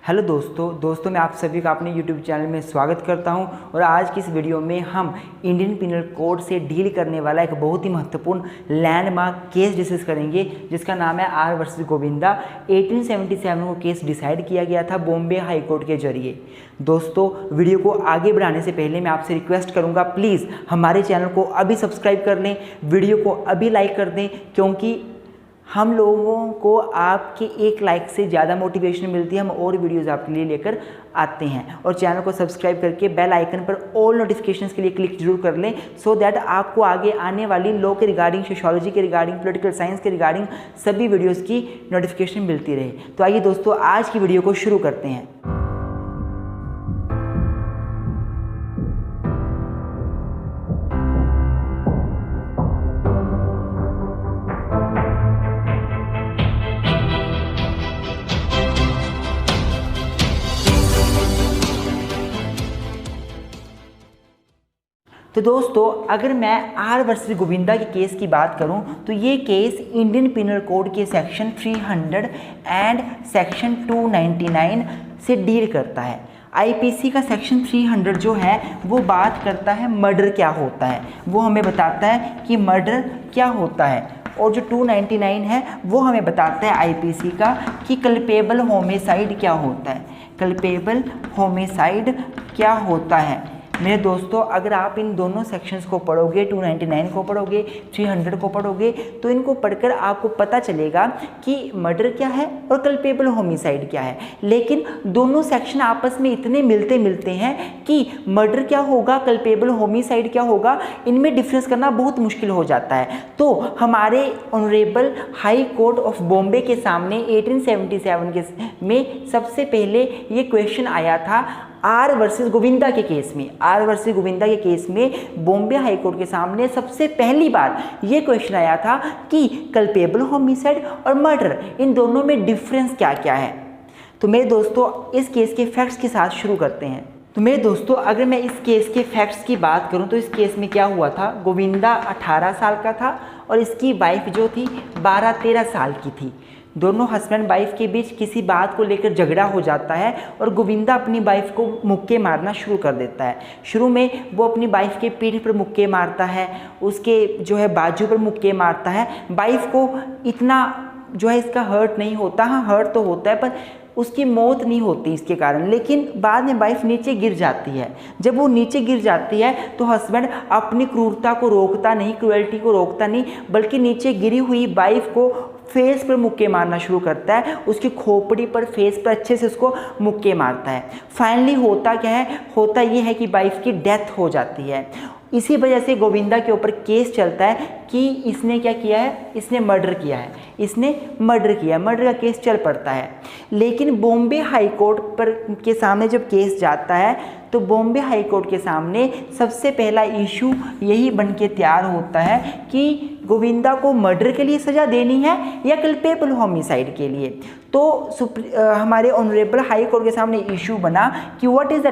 Hello दोस्तों मैं आप सभी का अपने यूट्यूब चैनल में स्वागत करता हूं और आज की इस वीडियो में हम इंडियन पिनल कोड से डील करने वाला एक बहुत ही महत्वपूर्ण लैंडमार्क केस डिस्कस करेंगे जिसका नाम है आर वर्सेस गोविंदा। 1877 को केस डिसाइड किया गया था बॉम्बे हाई कोर्ट के जरिए। दोस्तों वीडियो को आगे बढ़ाने से पहले मैं आपसे रिक्वेस्ट करूँगा, प्लीज़ हमारे चैनल को अभी सब्सक्राइब कर लें, वीडियो को अभी लाइक कर दें, क्योंकि हम लोगों को आपके एक लाइक से ज़्यादा मोटिवेशन मिलती है। हम और वीडियोज़ आपके लिए लेकर आते हैं। और चैनल को सब्सक्राइब करके बेल आइकन पर ऑल नोटिफिकेशंस के लिए क्लिक जरूर कर लें, सो दैट आपको आगे आने वाली लॉ के रिगार्डिंग, सोशियोलॉजी के रिगार्डिंग, पॉलिटिकल साइंस के रिगार्डिंग सभी वीडियोज़ की नोटिफिकेशन मिलती रहे। तो आइए दोस्तों आज की वीडियो को शुरू करते हैं। तो दोस्तों अगर मैं आर वर्सेस गोविंदा के केस की बात करूं तो ये केस इंडियन पिनल कोड के सेक्शन 300 एंड सेक्शन 299 से डील करता है। आईपीसी का सेक्शन 300 जो है वो बात करता है मर्डर क्या होता है, वो हमें बताता है कि मर्डर क्या होता है। और जो 299 है वो हमें बताता है आईपीसी का कि कल्पेबल होमिसाइड क्या होता है। कल्पेबल होमिसाइड क्या होता है मेरे दोस्तों, अगर आप इन दोनों सेक्शंस को पढ़ोगे, 299 को पढ़ोगे, 300 को पढ़ोगे, तो इनको पढ़कर आपको पता चलेगा कि मर्डर क्या है और कल्पेबल होमिसाइड क्या है। लेकिन दोनों सेक्शन आपस में इतने मिलते हैं कि मर्डर क्या होगा, कल्पेबल होमिसाइड क्या होगा, इनमें डिफरेंस करना बहुत मुश्किल हो जाता है। तो हमारे honourable high court of Bombay के सामने 1877 में सबसे पहले ये क्वेश्चन आया था आर वर्सेस गोविंदा के केस में। आर वर्सेस गोविंदा के केस में बॉम्बे हाई कोर्ट के सामने सबसे पहली बार ये क्वेश्चन आया था कि कल्पेबल होमिसाइड और मर्डर, इन दोनों में डिफरेंस क्या क्या है। तो मेरे दोस्तों इस केस के फैक्ट्स के साथ शुरू करते हैं। तो मेरे दोस्तों अगर मैं इस केस के फैक्ट्स की बात करूं तो इस केस में क्या हुआ था, गोविंदा 18 साल का था और इसकी वाइफ जो थी 12-13 साल की थी। दोनों हस्बैंड वाइफ के बीच किसी बात को लेकर झगड़ा हो जाता है और गोविंदा अपनी वाइफ को मुक्के मारना शुरू कर देता है। शुरू में वो अपनी वाइफ के पीठ पर मुक्के मारता है, उसके जो है बाजू पर मुक्के मारता है। वाइफ को इतना जो है इसका हर्ट नहीं होता, हाँ हर्ट तो होता है पर उसकी मौत नहीं होती इसके कारण। लेकिन बाद में वाइफ नीचे गिर जाती है। जब वो नीचे गिर जाती है तो हस्बैंड अपनी क्रूरता को रोकता नहीं, क्रूएल्टी को रोकता नहीं, बल्कि नीचे गिरी हुई वाइफ को फेस पर मुक्के मारना शुरू करता है। उसकी खोपड़ी पर, फेस पर अच्छे से उसको मुक्के मारता है। फाइनली होता क्या है, होता ये है कि वाइफ की डेथ हो जाती है। इसी वजह से गोविंदा के ऊपर केस चलता है कि इसने क्या किया है, इसने मर्डर किया है, इसने मर्डर किया है। मर्डर का केस चल पड़ता है। लेकिन बॉम्बे हाई कोर्ट पर के सामने जब केस जाता है तो बॉम्बे हाई कोर्ट के सामने सबसे पहला इशू यही बन के तैयार होता है कि गोविंदा को मर्डर के लिए सज़ा देनी है या कल्पेबल होमिसाइड के लिए। तो हमारे ऑनरेबल हाई कोर्ट के सामने इशू बना कि what is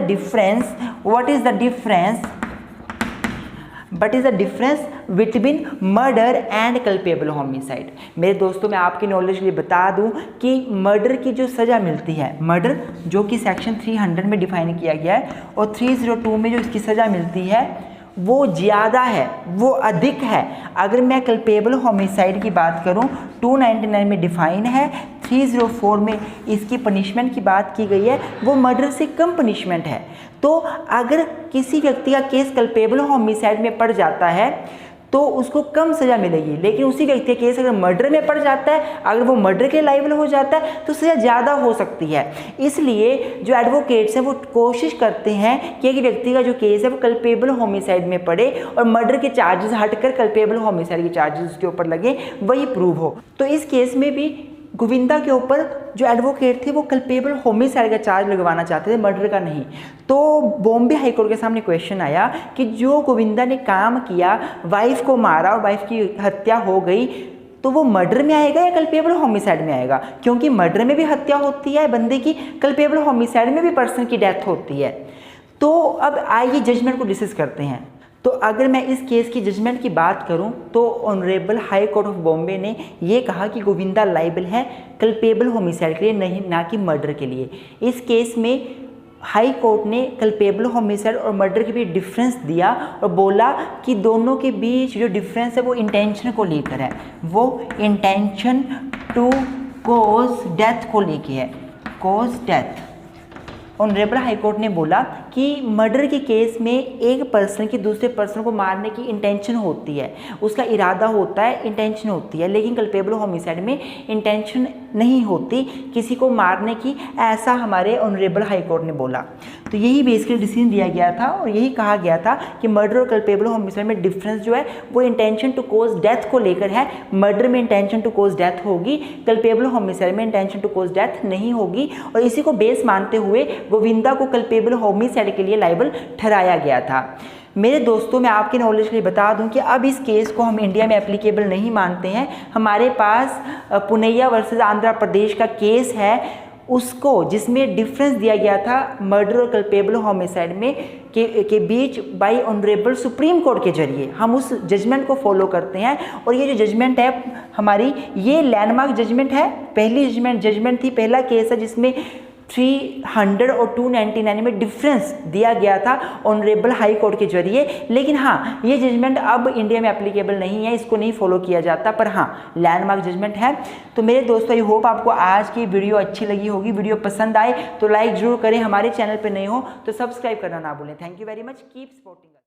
the difference between murder and culpable homicide. मेरे दोस्तों मैं आपकी नॉलेज के लिए बता दूं कि मर्डर की जो सज़ा मिलती है, मर्डर जो कि सेक्शन 300 में डिफाइन किया गया है और 302 में जो इसकी सज़ा मिलती है वो ज़्यादा है, वो अधिक है। अगर मैं कल्पेबल होमिसाइड की बात करूं 299 में डिफाइन है, 304 में इसकी पनिशमेंट की बात की गई है, वो मर्डर से कम पनिशमेंट है। तो अगर किसी व्यक्ति का केस कल्पेबल होमिसाइड में पड़ जाता है तो उसको कम सज़ा मिलेगी। लेकिन उसी व्यक्ति का केस अगर मर्डर में पड़ जाता है, अगर वो मर्डर के लायबल हो जाता है तो सज़ा ज़्यादा हो सकती है। इसलिए जो एडवोकेट्स हैं वो कोशिश करते हैं कि एक व्यक्ति का जो केस है वो कल्पेबल होमिसाइड में पड़े और मर्डर के चार्जेस हटकर कल्पेबल होमिसाइड के चार्जेस उसके ऊपर लगे, वही प्रूव हो। तो इस केस में भी गोविंदा के ऊपर जो एडवोकेट थे वो कल्पेबल होमिसाइड का चार्ज लगवाना चाहते थे, मर्डर का नहीं। तो बॉम्बे हाई कोर्ट के सामने क्वेश्चन आया कि जो गोविंदा ने काम किया, वाइफ को मारा और वाइफ की हत्या हो गई, तो वो मर्डर में आएगा या कल्पेबल होमिसाइड में आएगा। क्योंकि मर्डर में भी हत्या होती है बंदे की, कल्पेबल होमिसाइड में भी पर्सन की डेथ होती है। तो अब आइए जजमेंट को डिस्कस करते हैं। तो अगर मैं इस केस की जजमेंट की बात करूं तो honourable high court of Bombay ने ये कहा कि गोविंदा लाइबल है कल्पेबल होमिसाइड के लिए, नहीं ना कि मर्डर के लिए। इस केस में हाई कोर्ट ने कल्पेबल होमिसाइड और मर्डर के बीच डिफरेंस दिया और बोला कि दोनों के बीच जो डिफरेंस है वो इंटेंशन को लेकर है, वो इंटेंशन टू कॉज डेथ को लेके है, cause death. Honourable high court ने बोला कि मर्डर के केस में एक पर्सन की दूसरे पर्सन को मारने की इंटेंशन होती है, उसका इरादा होता है, इंटेंशन होती है, लेकिन कल्पेबल होमिसाइड में इंटेंशन नहीं होती किसी को मारने की, ऐसा हमारे ऑनरेबल हाई कोर्ट ने बोला। तो यही बेसिकली डिसीजन दिया गया था और यही कहा गया था कि मर्डर और कल्पेबल होमिसाइड में डिफरेंस जो है वो इंटेंशन टू कॉज डेथ को लेकर है। मर्डर में इंटेंशन टू कॉज डेथ होगी, कल्पेबल होमिसाइड में इंटेंशन टू कॉज डेथ नहीं होगी। और इसी को बेस मानते हुए गोविंदा को कल्पेबल होमिसाइड के लिए लायबल ठहराया गया था। मेरे दोस्तों, मैं आपके नॉलेज के लिए बता दूं कि अब इस केस को हम इंडिया में एप्लीकेबल नहीं मानते हैं। हमारे पास पुनैया वर्सेस आंध्र प्रदेश का केस है, उसको जिसमें डिफरेंस दिया गया था मर्डर और कल्पेबल होमिसाइड में के बीच बाय ऑनरेबल सुप्रीम कोर्ट के जरिए, हम उस जजमेंट को फॉलो करते हैं। और ये जो जजमेंट है हमारी, ये लैंडमार्क जजमेंट है, पहली जजमेंट थी, पहला केस है जिसमें 300 और 299 में डिफरेंस दिया गया था ऑनरेबल हाई कोर्ट के जरिए। लेकिन हाँ, ये जजमेंट अब इंडिया में एप्लीकेबल नहीं है, इसको नहीं फॉलो किया जाता, पर हाँ लैंडमार्क जजमेंट है। तो मेरे दोस्तों, आई होप आपको आज की वीडियो अच्छी लगी होगी। वीडियो पसंद आए तो लाइक जरूर करें, हमारे चैनल पर नए हो तो सब्सक्राइब करना ना भूलें। Thank you very much, keep supporting.